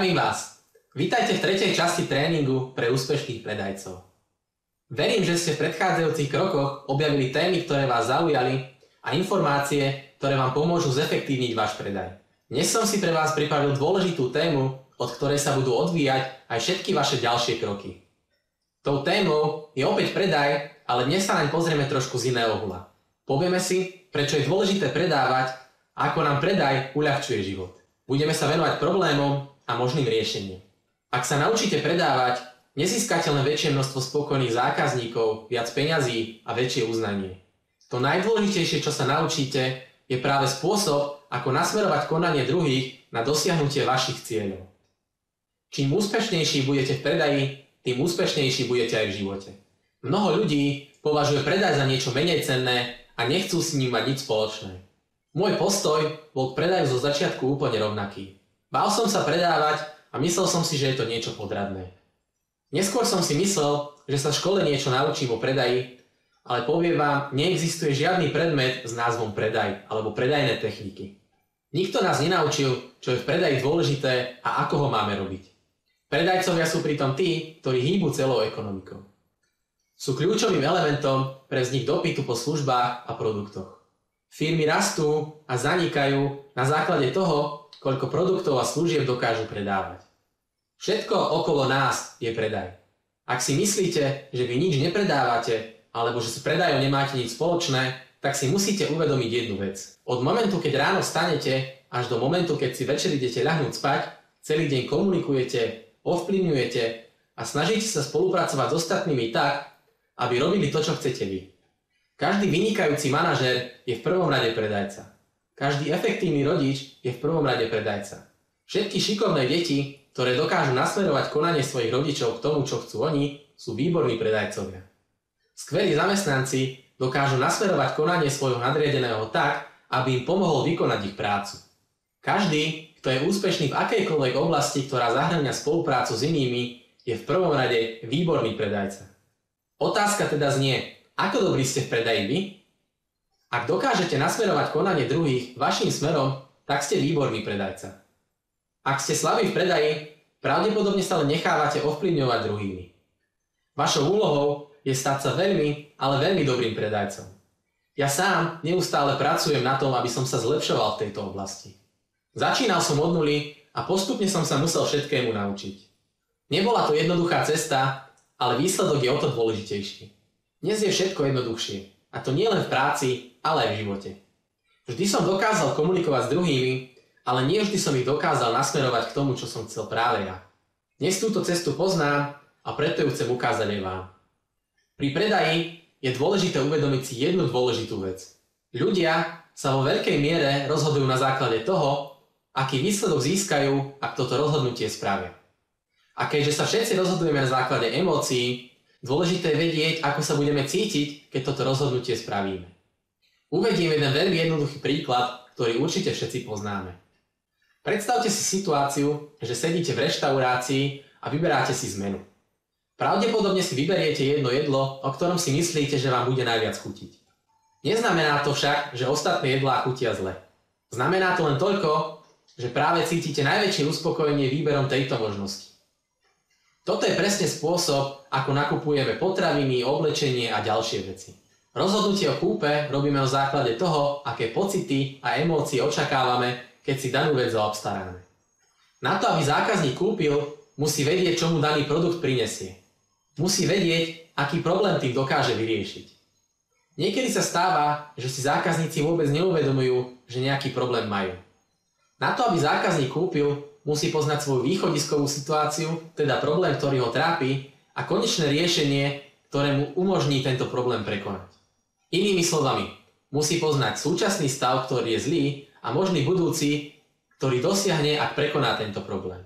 Zdravím vás. Vítajte v tretej časti tréningu pre úspešných predajcov. Verím, že ste v predchádzajúcich krokoch objavili témy, ktoré vás zaujali a informácie, ktoré vám pomôžu zefektívniť váš predaj. Dnes som si pre vás pripravil dôležitú tému, od ktorej sa budú odvíjať aj všetky vaše ďalšie kroky. Tou témou je opäť predaj, ale dnes sa naň pozrieme trošku z iného uhla. Povieme si, prečo je dôležité predávať a ako nám predaj uľahčuje život. Budeme sa venovať problémom a možným riešeniam. Ak sa naučíte predávať, nezískate len väčšie množstvo spokojných zákazníkov, viac peňazí a väčšie uznanie. To najdôležitejšie, čo sa naučíte, je práve spôsob, ako nasmerovať konanie druhých na dosiahnutie vašich cieľov. Čím úspešnejší budete v predaji, tým úspešnejší budete aj v živote. Mnoho ľudí považuje predaj za niečo menej cenné a nechcú s ním mať nič spoločné. Môj postoj bol k predaju zo začiatku úplne rovnaký. Bál som sa predávať a myslel som si, že je to niečo podradné. Neskôr som si myslel, že sa v škole niečo naučím o predaji, ale poviem vám, neexistuje žiadny predmet s názvom predaj alebo predajné techniky. Nikto nás nenaučil, čo je v predaji dôležité a ako ho máme robiť. Predajcovia sú pritom tí, ktorí hýbu celou ekonomikou. Sú kľúčovým elementom pre vznik dopytu po službách a produktoch. Firmy rastú a zanikajú na základe toho, koľko produktov a služieb dokážu predávať. Všetko okolo nás je predaj. Ak si myslíte, že vy nič nepredávate, alebo že s predajom nemáte nič spoločné, tak si musíte uvedomiť jednu vec. Od momentu, keď ráno vstanete, až do momentu, keď si večer idete ľahnúť spať, celý deň komunikujete, ovplyvňujete a snažíte sa spolupracovať s ostatnými tak, aby robili to, čo chcete vy. Každý vynikajúci manažér je v prvom rade predajca. Každý efektívny rodič je v prvom rade predajca. Všetky šikovné deti, ktoré dokážu nasmerovať konanie svojich rodičov k tomu, čo chcú oni, sú výborní predajcovia. Skvelí zamestnanci dokážu nasmerovať konanie svojho nadriadeného tak, aby im pomohol vykonať ich prácu. Každý, kto je úspešný v akejkoľvek oblasti, ktorá zahŕňa spoluprácu s inými, je v prvom rade výborný predajca. Otázka teda znie, ako dobrý ste v predaji vy? Ak dokážete nasmerovať konanie druhých vašim smerom, tak ste výborný predajca. Ak ste slabí v predaji, pravdepodobne sa len nechávate ovplyvňovať druhými. Vašou úlohou je stať sa veľmi, ale veľmi dobrým predajcom. Ja sám neustále pracujem na tom, aby som sa zlepšoval v tejto oblasti. Začínal som od nuly a postupne som sa musel všetkému naučiť. Nebola to jednoduchá cesta, ale výsledok je o to dôležitejší. Dnes je všetko jednoduchšie. A to nie len v práci, ale aj v živote. Vždy som dokázal komunikovať s druhými, ale nie vždy som ich dokázal nasmerovať k tomu, čo som chcel práve ja. Dnes túto cestu poznám a preto ju chcem ukázať aj vám. Pri predaji je dôležité uvedomiť si jednu dôležitú vec. Ľudia sa vo veľkej miere rozhodujú na základe toho, aký výsledok získajú, ak toto rozhodnutie spravia. A keďže sa všetci rozhodujeme na základe emócií, dôležité je vedieť, ako sa budeme cítiť, keď toto rozhodnutie spravíme. Uvediem jeden veľmi jednoduchý príklad, ktorý určite všetci poznáme. Predstavte si situáciu, že sedíte v reštaurácii a vyberáte si zmenu. Pravdepodobne si vyberiete jedno jedlo, o ktorom si myslíte, že vám bude najviac chutiť. Neznamená to však, že ostatné jedlá chutia zle. Znamená to len toľko, že práve cítite najväčšie uspokojenie výberom tejto možnosti. Toto je presne spôsob, ako nakupujeme potraviny, oblečenie a ďalšie veci. Rozhodnutie o kúpe robíme na základe toho, aké pocity a emócie očakávame, keď si danú vec zaobstaráme. Na to, aby zákazník kúpil, musí vedieť, čo mu daný produkt prinesie. Musí vedieť, aký problém tým dokáže vyriešiť. Niekedy sa stáva, že si zákazníci vôbec neuvedomujú, že nejaký problém majú. Na to, aby zákazník kúpil, musí poznať svoju východiskovú situáciu, teda problém, ktorý ho trápi, a konečné riešenie, ktoré mu umožní tento problém prekonať. Inými slovami, musí poznať súčasný stav, ktorý je zlý, a možný budúci, ktorý dosiahne, ak prekoná tento problém.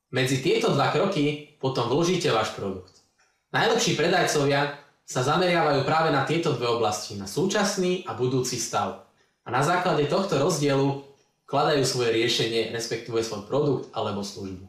Medzi tieto dva kroky potom vložíte váš produkt. Najlepší predajcovia sa zameriavajú práve na tieto dve oblasti, na súčasný a budúci stav. A na základe tohto rozdielu vkladajú svoje riešenie, respektíve svoj produkt alebo službu.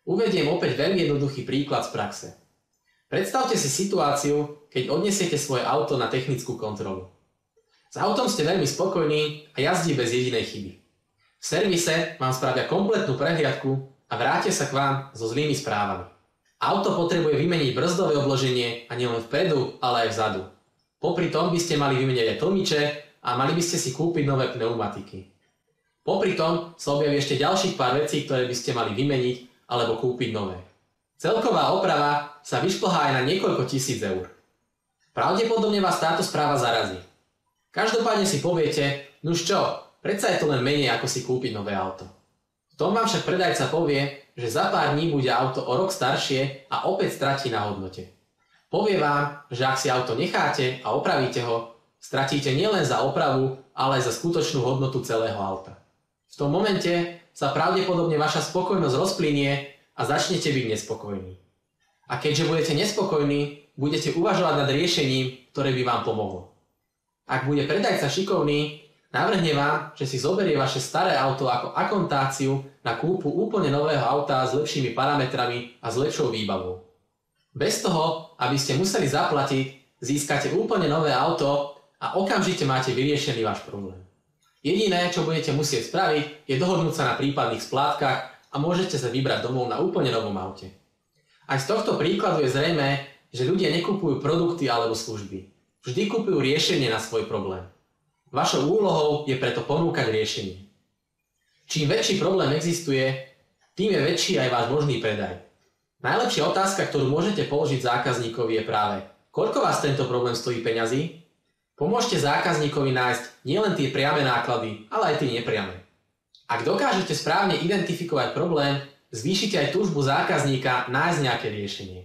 Uvediem opäť veľmi jednoduchý príklad z praxe. Predstavte si situáciu, keď odnesiete svoje auto na technickú kontrolu. S autom ste veľmi spokojní a jazdí bez jedinej chyby. V servise vám spravia kompletnú prehliadku a vrátia sa k vám so zlými správami. Auto potrebuje vymeniť brzdové obloženie a nielen vpredu, ale aj vzadu. Popri tom by ste mali vymeniť aj tlmiče a mali by ste si kúpiť nové pneumatiky. Popri tom sa objaví ešte ďalších pár vecí, ktoré by ste mali vymeniť alebo kúpiť nové. Celková oprava sa vyšplhá aj na niekoľko tisíc eur. Pravdepodobne vás táto správa zarazí. Každopádne si poviete, nuž čo, predsa je to len menej ako si kúpiť nové auto. V tom vám však predajca povie, že za pár dní bude auto o rok staršie a opäť stratí na hodnote. Povie vám, že ak si auto necháte a opravíte ho, stratíte nielen za opravu, ale aj za skutočnú hodnotu celého auta. V tom momente sa pravdepodobne vaša spokojnosť rozplynie a začnete byť nespokojní. A keďže budete nespokojní, budete uvažovať nad riešením, ktoré by vám pomohlo. Ak bude predajca šikovný, navrhne vám, že si zoberie vaše staré auto ako akontáciu na kúpu úplne nového auta s lepšími parametrami a s lepšou výbavou. Bez toho, aby ste museli zaplatiť, získate úplne nové auto a okamžite máte vyriešený váš problém. Jediné, čo budete musieť spraviť, je dohodnúť sa na prípadných splátkach a môžete sa vybrať domov na úplne novom aute. Aj z tohto príkladu je zrejmé, že ľudia nekupujú produkty alebo služby. Vždy kupujú riešenie na svoj problém. Vašou úlohou je preto ponúkať riešenie. Čím väčší problém existuje, tým je väčší aj váš možný predaj. Najlepšia otázka, ktorú môžete položiť zákazníkovi je práve: koľko vás tento problém stojí peňazí? Pomôžte zákazníkovi nájsť nielen tie priame náklady, ale aj tie nepriame. Ak dokážete správne identifikovať problém, zvýšite aj túžbu zákazníka nájsť nejaké riešenie.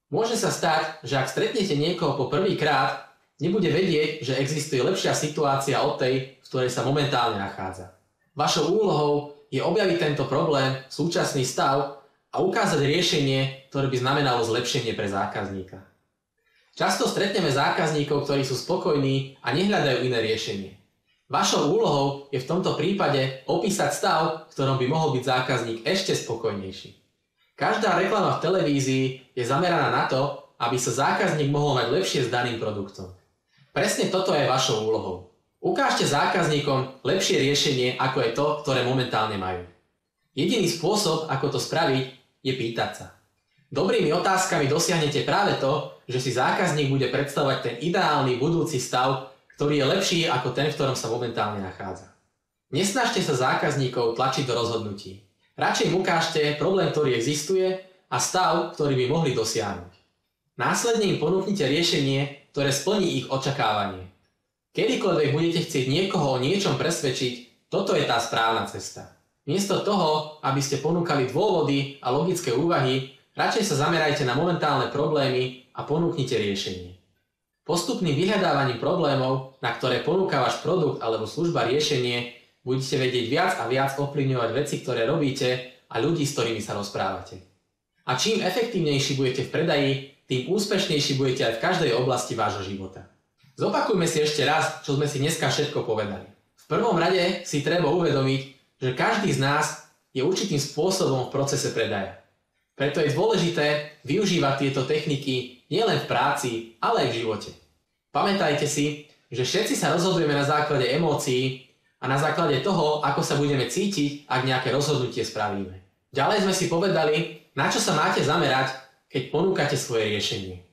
Môže sa stať, že ak stretnete niekoho po prvýkrát, nebude vedieť, že existuje lepšia situácia od tej, v ktorej sa momentálne nachádza. Vašou úlohou je objaviť tento problém, súčasný stav a ukázať riešenie, ktoré by znamenalo zlepšenie pre zákazníka. Často stretneme zákazníkov, ktorí sú spokojní a nehľadajú iné riešenie. Vašou úlohou je v tomto prípade opísať stav, v ktorom by mohol byť zákazník ešte spokojnejší. Každá reklama v televízii je zameraná na to, aby sa zákazník mohol mať lepšie s daným produktom. Presne toto je vašou úlohou. Ukážte zákazníkom lepšie riešenie, ako je to, ktoré momentálne majú. Jediný spôsob, ako to spraviť, je pýtať sa. Dobrými otázkami dosiahnete práve to, že si zákazník bude predstavovať ten ideálny budúci stav, ktorý je lepší ako ten, v ktorom sa momentálne nachádza. Nesnažte sa zákazníkov tlačiť do rozhodnutí. Radšej im ukážte problém, ktorý existuje a stav, ktorý by mohli dosiahnuť. Následne im ponúknite riešenie, ktoré splní ich očakávanie. Kedykoľvek budete chcieť niekoho o niečom presvedčiť, toto je tá správna cesta. Miesto toho, aby ste ponúkali dôvody a logické úvahy, radšej sa zamerajte na momentálne problémy a ponúknite riešenie. Postupným vyhľadávaním problémov, na ktoré ponúka váš produkt alebo služba riešenie, budete vedieť viac a viac ovplyvňovať veci, ktoré robíte a ľudí, s ktorými sa rozprávate. A čím efektívnejší budete v predaji, tým úspešnejší budete aj v každej oblasti vášho života. Zopakujme si ešte raz, čo sme si dneska všetko povedali. V prvom rade si treba uvedomiť, že každý z nás je určitým spôsobom v procese predaja. Preto je dôležité využívať tieto techniky nielen v práci, ale aj v živote. Pamätajte si, že všetci sa rozhodujeme na základe emócií a na základe toho, ako sa budeme cítiť, ak nejaké rozhodnutie spravíme. Ďalej sme si povedali, na čo sa máte zamerať, keď ponúkate svoje riešenie.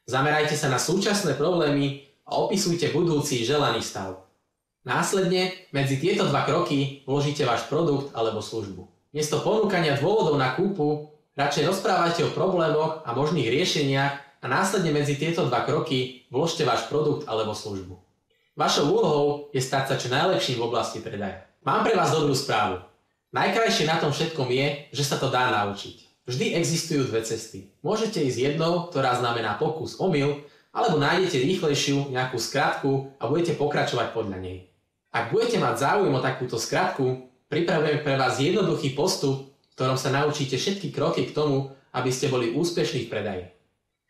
Zamerajte sa na súčasné problémy a opisujte budúci želaný stav. Následne medzi tieto dva kroky vložíte váš produkt alebo službu. Miesto ponúkania dôvodov na kúpu radšej rozprávajte o problémoch a možných riešeniach a následne medzi tieto dva kroky vložte váš produkt alebo službu. Vašou úlohou je stať sa čo najlepším v oblasti predaja. Mám pre vás dobrú správu. Najkrajšie na tom všetkom je, že sa to dá naučiť. Vždy existujú dve cesty. Môžete ísť jednou, ktorá znamená pokus omyl, alebo nájdete rýchlejšiu nejakú skratku a budete pokračovať podľa nej. Ak budete mať záujem o takúto skratku, pripravujeme pre vás jednoduchý postup, v ktorom sa naučíte všetky kroky k tomu, aby ste boli úspešní v predaji.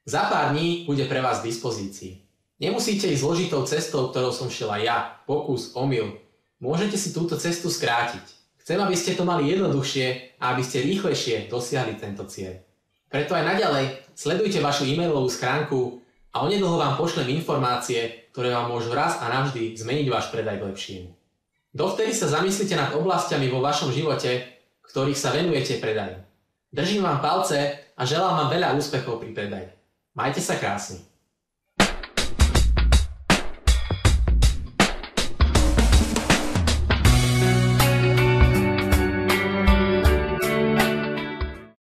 Za pár dní bude pre vás v dispozícii. Nemusíte ísť zložitou cestou, ktorou som šiel aj ja, pokus omyl. Môžete si túto cestu skrátiť. Chcem, aby ste to mali jednoduchšie a aby ste rýchlejšie dosiahli tento cieľ. Preto aj naďalej sledujte vašu e-mailovú schránku a onedlho vám pošlem informácie, ktoré vám môžu raz a navždy zmeniť váš predaj k lepšiemu. Dovtedy sa zamyslite nad oblastiami vo vašom živote, ktorých sa venujete predaju. Držím vám palce a želám vám veľa úspechov pri predaji. Majte sa krásne.